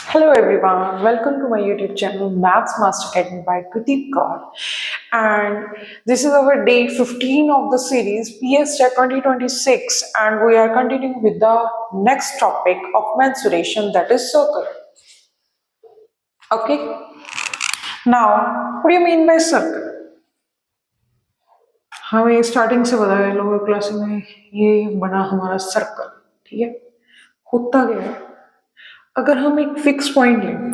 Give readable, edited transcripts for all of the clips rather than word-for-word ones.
Hello everyone, welcome to my YouTube channel Maths Master Academy by Pradeep Kaur. And this is our day 15 of the series PS Tech 2026, and we are continuing with the next topic of mensuration, that is circle. Okay, now what do you mean by circle? हमें starting से बताया lower class में ये बना हमारा circle, ठीक है। होता क्या है, अगर हम एक फिक्स पॉइंट लें,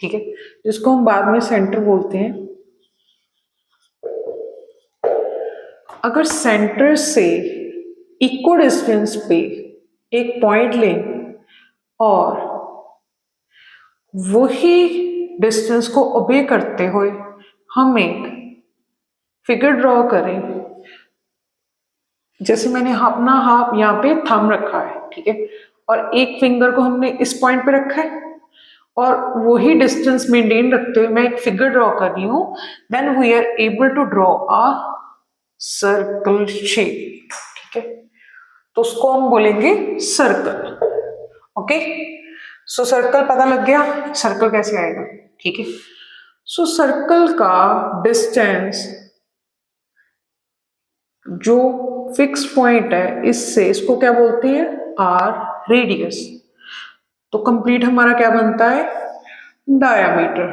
ठीक है, जिसको हम बाद में सेंटर बोलते हैं, अगर सेंटर से इक्वल डिस्टेंस पे एक पॉइंट लें और वही डिस्टेंस को ओबे करते हुए हम एक फिगर ड्रॉ करें, जैसे मैंने अपना हाथ यहाँ पे थंब रखा है, ठीक है, और एक फिंगर को हमने इस पॉइंट पे रखा है और वही डिस्टेंस मेंटेन रखते हुए मैं एक फिगर ड्रॉ कर रही हूँ, then we are able to draw a circle shape, ठीक है। तो उसको हम बोलेंगे सर्कल। ओके, सो सर्कल पता लग गया, सर्कल कैसे आएगा, ठीक है। सो सर्कल का डिस्टेंस जो फिक्स पॉइंट है इससे, इसको क्या बोलते हैं, आर रेडियस। तो कंप्लीट हमारा क्या बनता है, डायामीटर।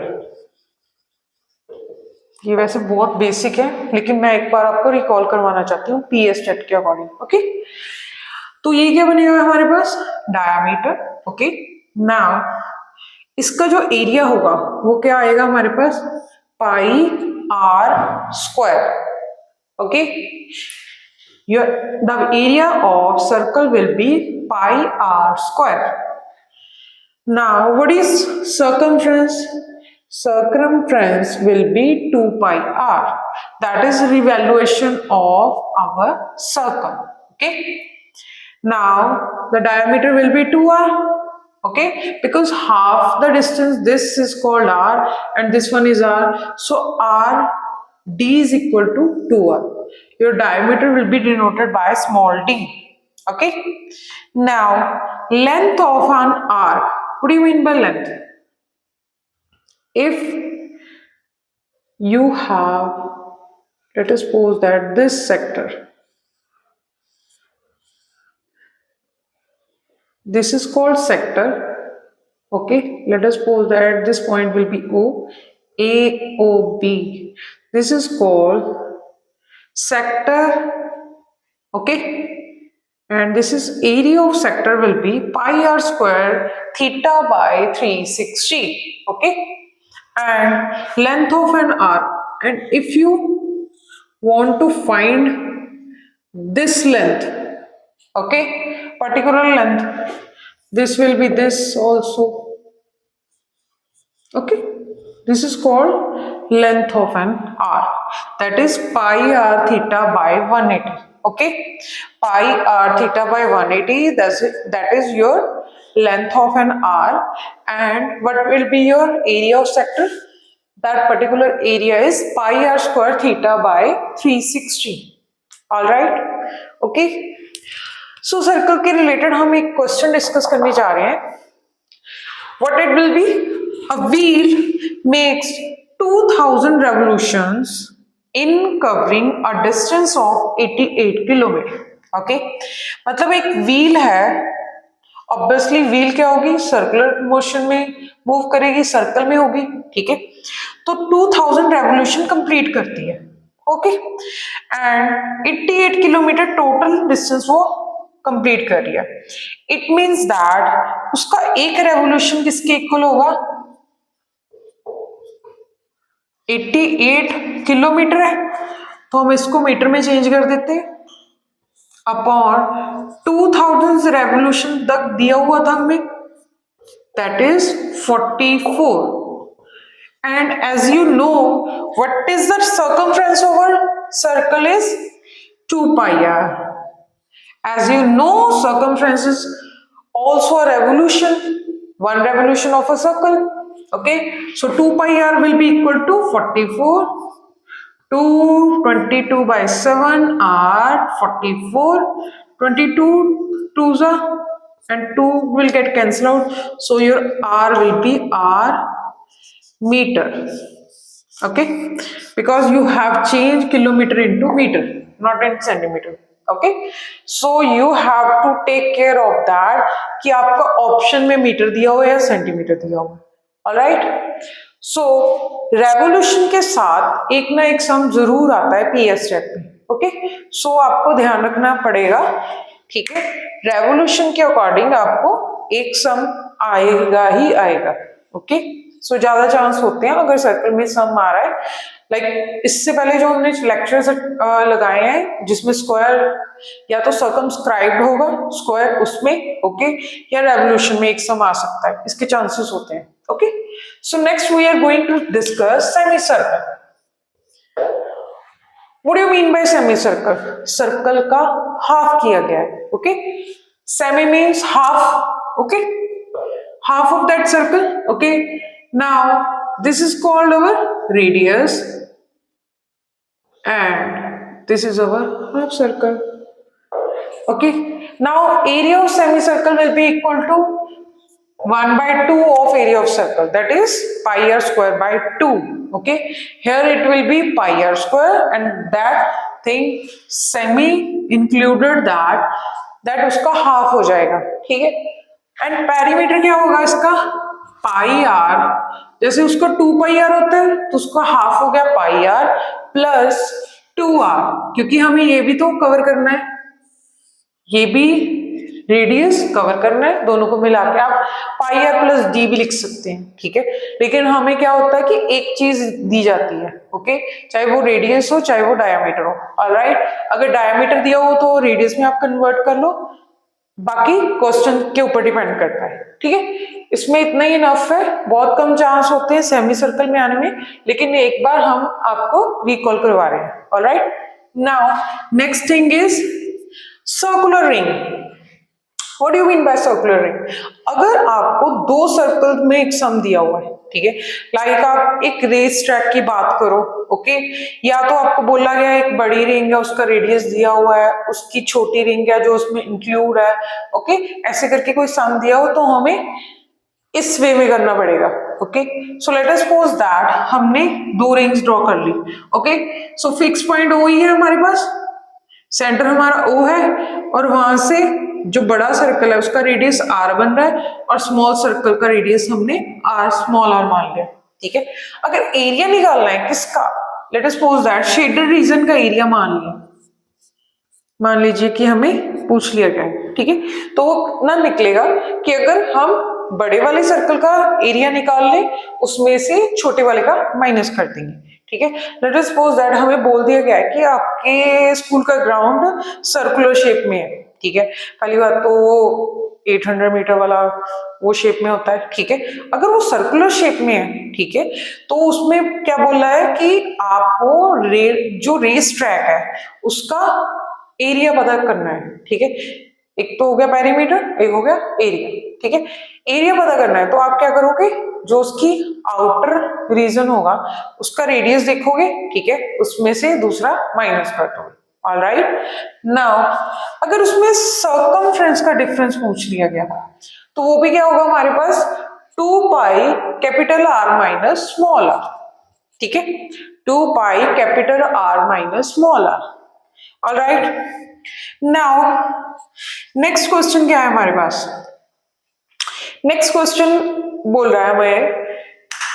ये वैसे बहुत बेसिक है, लेकिन मैं एक बार आपको रिकॉल करवाना चाहती हूँ पीएस टेट के अकॉर्डिंग। ओके, तो ये क्या बनेगा हमारे पास, डायामीटर। ओके, नाउ इसका जो एरिया होगा वो क्या आएगा हमारे पास, pi r square. Okay, your the area of circle will be pi r square. Now what is circumference? Circumference will be 2 pi r, that is revaluation of our circle. Okay, now the diameter will be 2r. Okay, because half the distance, this is called r and this one is r, so r d is equal to 2r. Your diameter will be denoted by small d. Okay, now length of an arc, what do you mean by length? If you have, let us suppose that this sector, this is called sector. Okay, let us suppose that this point will be O, A, O, B. This is called sector. Okay, and this is area of sector will be pi r square theta by 360. Okay, and length of an arc, and if you want to find this length, okay, particular length, this will be this also. Okay, this is called length of an arc, that is pi r theta by 180. Okay, pi r theta by 180, that is your length of an arc. And what will be your area of sector? That particular area is pi r square theta by 360. All right. Okay, so circle के related हम एक question discuss करने जा रहे हैं. What it will be? A wheel makes 2000 revolutions in covering a distance of 88 kilometre. Okay, मतलब एक wheel है, ऑब्वियसली व्हील क्या होगी, सर्कुलर मोशन में मूव करेगी, सर्कल में होगी, ठीक है। तो 2000 रेवोल्यूशन कंप्लीट करती है। Okay, and 88 kilometre total distance वो कंप्लीट कर रही है। इट मींस दैट उसका एक रेवोल्यूशन किसके इक्वल होगा, 88 किलोमीटर है, तो हम इसको मीटर में चेंज कर देते हैं, अपॉन 2000 रेवोल्यूशन तक दिया हुआ था हमें, that is 44. And as you know, what is the circumference over circle is 2 pi r. As you know, circumference is also a revolution, one revolution of a circle. Okay, so 2 pi r will be equal to 44. 22 by 7 are 44. 22 2s are and 2 will get cancelled out, so your r will be r meter. Okay, because you have changed kilometer into meter, not in centimeter. Okay, so you have to take care of that कि आपका option में metre दिया हो या centimetre दिया हो. Alright, सो revolution के साथ एक ना एक सम जरूर आता है पीएस स्टेप में. ओके, सो आपको ध्यान रखना पड़ेगा. ठीक है, रेवोल्यूशन के अकॉर्डिंग आपको एक सम आएगा ही आएगा. ओके, सो ज्यादा चांस होते हैं अगर सर्कल में सम आ रहा है. लाइक इससे पहले जो हमने लेक्चर्स लगाए हैं जिसमें स्क्वायर या तो सर्कमस्क्राइब्ड होगा स्क्वायर उसमें, ओके, या रेवोल्यूशन में एक सम आ सकता है, इसके चांसेस होते हैं. Okay, so next we are going to discuss semi circle. What do you mean by semicircle? Circle का हाफ किया गया है. Okay, semi means half. Okay, half of that circle. Okay, now this is called our radius and this is our half circle. Okay, now area of semicircle will be equal to 1 by 2 of area of circle, that is pi r square by 2. Okay, here it will be pi r square and that thing semi included that उसका half हो जाएगा. ठीक है, and perimeter क्या होगा इसका पाई are. जैसे उसका 2 पाई आर होता है तो उसका हाफ हो गया पाई आर प्लस 2 आर, क्योंकि हमें ये भी तो कवर करना है, ये भी रेडियस कवर करना है, दोनों को मिला के आप पाई आर प्लस डी भी लिख सकते हैं. ठीक है, लेकिन हमें क्या होता है कि एक चीज दी जाती है. ओके, चाहे वो रेडियस हो चाहे वो डायामीटर हो. ऑलराइट, अगर डायामीटर दिया हो तो रेडियस में आप कन्वर्ट कर लो, बाकी क्वेश्चन के ऊपर डिपेंड करता है. ठीक है, इसमें इतना ही इनफ है. बहुत कम चांस होते हैं सेमी सर्कल में आने में, लेकिन एक बार हम आपको रिकॉल करवा रहे हैं. Alright, now next thing is circular ring. What do you mean by circular ring? अगर आपको दो सर्कल में एक सम दिया हुआ है, ठीक है, लाइक आप एक रेस ट्रैक की बात करो. ओके, या तो आपको बोला गया एक बड़ी रिंग है उसका रेडियस दिया हुआ है, उसकी छोटी रिंग है जो उसमें इंक्लूड है. ओके, ऐसे करके कोई सम दिया हो तो हमें इस वे में करना पड़ेगा. Okay, so let us suppose that हमने दो रिंग्स ड्रॉ कर ली. Okay, so fix point O ही है हमारे पास, सेंटर हमारा ओ है और वहां से जो बड़ा सर्कल है उसका रेडियस आर बन रहा है और स्मॉल सर्कल का रेडियस हमने आर स्मॉल आर मान लिया. ठीक है, अगर एरिया निकालना है किसका, late us suppose that shaded region का एरिया मान लिया, मान लीजिए कि हमें पूछ लिया गया है. ठीक है, तो वो ना निकलेगा कि अगर हम बड़े वाले सर्कल का एरिया निकाल लें उसमें से छोटे वाले का माइनस कर देंगे. ठीक है, लेट अस सपोज दैट हमें बोल दिया गया है कि आपके स्कूल का ग्राउंड सर्कुलर शेप में है. ठीक है, पहली बात तो 800 मीटर वाला वो शेप में होता है. ठीक है, अगर वो सर्कुलर शेप में है, ठीक है, तो उसमें क्या बोल रहा है कि आपको जो रेस ट्रैक है उसका एरिया पता करना है. ठीक है, एक तो हो गया पेरीमीटर, एक हो गया एरिया. ठीक है, एरिया पता करना है तो आप क्या करोगे, जो उसकी आउटर रीजन होगा उसका रेडियस देखोगे. ठीक है, उसमें से दूसरा माइनस कर दोगे. ऑलराइट, नाउ अगर उसमें सर्कमफ्रेंस का डिफरेंस पूछ लिया गया तो वो भी क्या होगा हमारे पास 2 pi capital R minus small r. ठीक है, 2 pi capital R minus small r. Alright, now next question क्या है हमारे पास. नेक्स्ट क्वेश्चन बोल रहा है हमें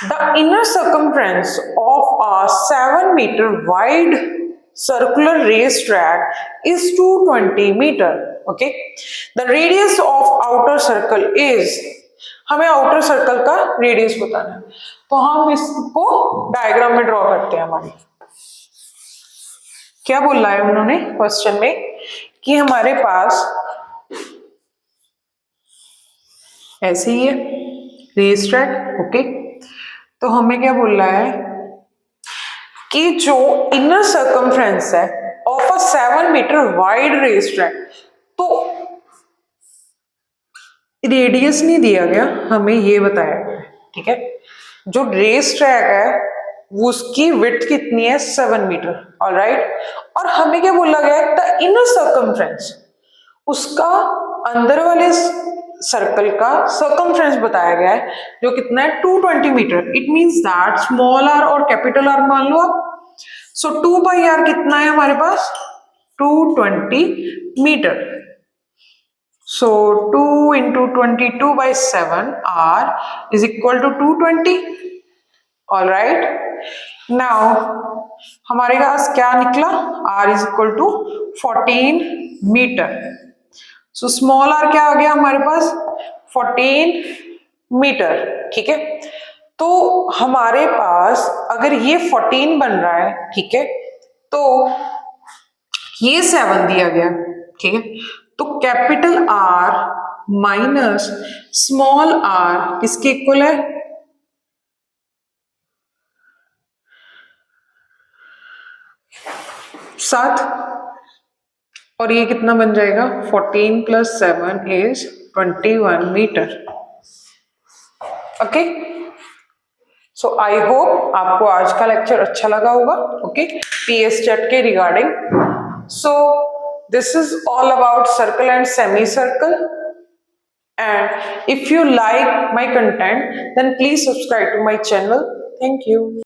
the inner circumference of a 7 metre wide circular race track is 220 meter. Okay, the radius of outer circle is, हमें outer circle का radius बताना है तो हम इसको डायग्राम में ड्रॉ करते हैं. हमारे क्या बोल रहा है उन्होंने क्वेश्चन में कि हमारे पास ऐसे ही है रेस ट्रैक. ओके, तो हमें क्या बोल रहा है कि जो इनर सर्कमफ्रेंस है of a 7 metre wide race track, तो रेडियस नहीं दिया गया, हमें ये बताया गया. ठीक है, जो रेस ट्रैक है वो उसकी विड्थ कितनी है 7 मीटर. ऑलराइट, और हमें क्या बोला गया द इनर सर्कमफ्रेंस, उसका अंदर वाले सर्कल का सर्कमफ्रेंस बताया गया है जो कितना है 220 metre. It means that small r और कैपिटल आर मान लो आप। सो 2 पाई आर कितना है हमारे पास 220 metre. So 2 into 22 by 7 r is equal to 220. All right. Now हमारे पास क्या निकला r is equal to 14 metre. So small r क्या आ गया हमारे पास 14 मीटर। ठीक है, तो हमारे पास अगर ये 14 बन रहा है, ठीक है, तो ये 7 दिया गया, ठीक है, तो capital R minus small r किसके इक्वल है 7। और ये कितना बन जाएगा 14 plus 7 is 21 metre. Okay, so I hope आपको आज का लेक्चर अच्छा लगा होगा। ओके, पीएस चैट के regarding. So this is all about circle and semicircle, and if you like my content then please subscribe to my channel. Thank you.